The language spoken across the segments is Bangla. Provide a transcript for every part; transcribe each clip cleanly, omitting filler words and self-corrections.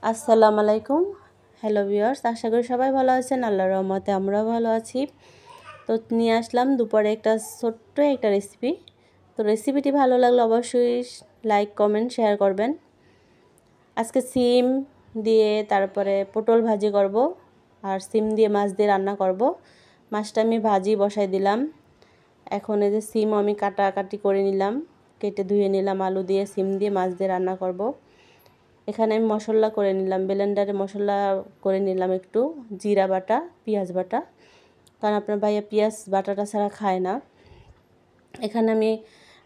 আসসালামু আলাইকুম। হ্যালো ভিউয়ার্স, আশা করি সবাই ভালো আছেন। আল্লাহর রহমতে আমরাও ভালো আছি। তো নিয়ে আসলাম দুপুরে ছোট্ট একটা রেসিপি। তো রেসিপিটি ভালো লাগলে অবশ্যই লাইক, কমেন্ট, শেয়ার করবেন। আজকে সিম দিয়ে তারপরে পটল ভাজি করব, আর সিম দিয়ে মাছ দিয়ে রান্না করব। মাছটা আমি ভাজি বসাই দিলাম। এখন এই যে সিম আমি কাটাকাটি করে নিলাম, কেটে ধুয়ে নিলাম। আলু দিয়ে সিম দিয়ে মাছ দিয়ে রান্না করব। এখানে আমি মশলা করে নিলাম, ব্লেন্ডারে মশলা করে নিলাম, একটু জিরা বাটা, পেঁয়াজ বাটা, কারণ আপনার ভাইয়া পেঁয়াজ বাটাটা ছাড়া খায় না। এখানে আমি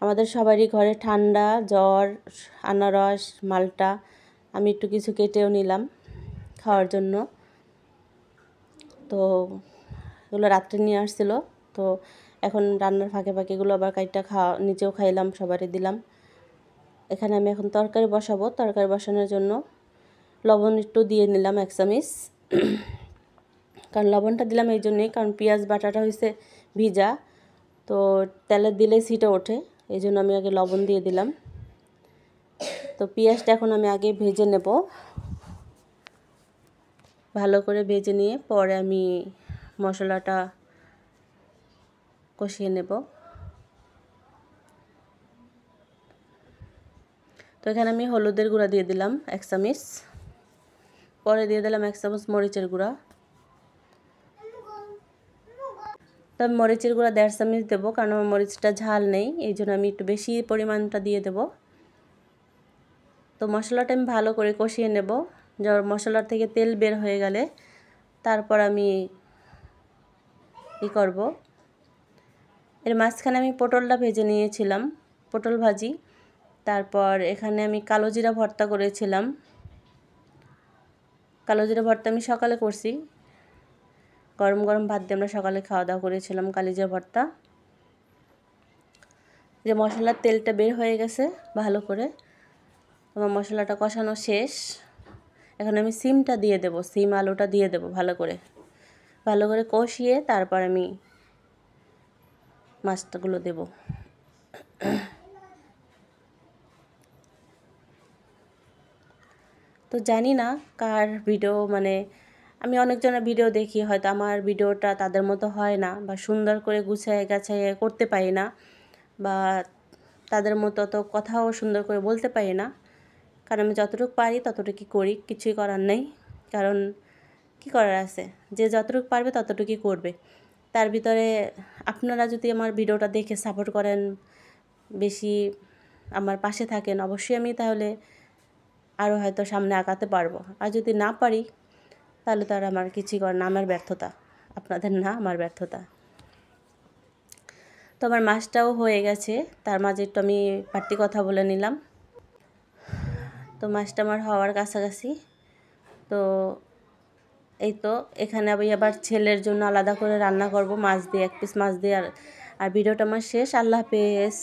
আমাদের সবারই ঘরে ঠান্ডা, জ্বর, আনারস, মালটা আমি একটু কিছু কেটেও নিলাম খাওয়ার জন্য। তো এগুলো রাত্রে নিয়ে আসছিল, তো এখন রান্নার ফাঁকে ফাঁকে এগুলো আবার কাইটা নিজেও খাইলাম, সবারই দিলাম। এখানে আমি এখন তরকারি বসাবো। তরকারি বসানোর জন্য লবণ একটু দিয়ে নিলাম 1 চামচ। কারণ লবণটা দিলাম এই জন্যই, কারণ পেঁয়াজ বাটাটা হয়েছে ভিজা, তো তেলে দিলে ছিটে ওঠে, এই জন্য আমি আগে লবণ দিয়ে দিলাম। তো পেঁয়াজটা এখন আমি আগে ভেজে নেব, ভালো করে ভেজে নিয়ে পরে আমি মশলাটা কষিয়ে নেব। তো এখানে আমি হলুদের গুঁড়া দিয়ে দিলাম 1 চামচ, পরে দিয়ে দিলাম 1 চামচ মরিচের গুঁড়া। তো আমি মরিচের গুঁড়া 1.5 চামচ দেবো, কারণ আমার মরিচটা ঝাল নেই, এই জন্য আমি একটু বেশি পরিমাণটা দিয়ে দেব। তো মশলাটা আমি ভালো করে কষিয়ে নেব। মশলার থেকে তেল বের হয়ে গেলে তারপর আমি করব। এর মাঝখানে আমি পটলটা ভেজে নিয়েছিলাম, পটল ভাজি। তারপর এখানে আমি কালো জিরা ভর্তা করেছিলাম। কালো জিরা ভর্তা আমি সকালে করছি, গরম গরম ভাত দিয়ে আমরা সকালে খাওয়া দাওয়া করেছিলাম কালো জিরা ভর্তা। যে মশলার তেলটা বের হয়ে গেছে ভালো করে, আমার মশলাটা কষানো শেষ। এখন আমি সিমটা দিয়ে দেব, সিম আলুটা দিয়ে দেব ভালো করে কষিয়ে তারপর আমি মাছগুলো দেব। তো জানি না কার ভিডিও, আমি অনেকজনের ভিডিও দেখি, হয়তো আমার ভিডিওটা তাদের মতো হয় না, বা সুন্দর করে গুছিয়ে গাছিয়ে করতে পারি না, বা তাদের মতো তো কথাও সুন্দর করে বলতে পারি না। কারণ আমি যতটুকু পারি ততটুকুই করি, কিছুই করার নেই। কারণ কি করার আছে, যে যতটুকু পারবে ততটুকুই করবে। তার ভিতরে আপনারা যদি আমার ভিডিওটা দেখে সাপোর্ট করেন, বেশি আমার পাশে থাকেন, অবশ্যই আমি তাহলে আরও হয়তো সামনে আগাতে পারবো। আর যদি না পারি তাহলে তো আর আমার কিছুই করার না, আমার ব্যর্থতা, আপনাদের না, আমার ব্যর্থতা। তো আমার মাছটাও হয়ে গেছে, তার মাঝে একটু আমি বাড়তি কথা বলে নিলাম। তো মাছটা আমার হওয়ার কাছাকাছি। তো এই তো এখানে আমি আবার ছেলের জন্য আলাদা করে রান্না করব মাছ দিয়ে, 1 পিস মাছ দিয়ে। আর ভিডিওটা আমার শেষ। আল্লাহ হাফেজ।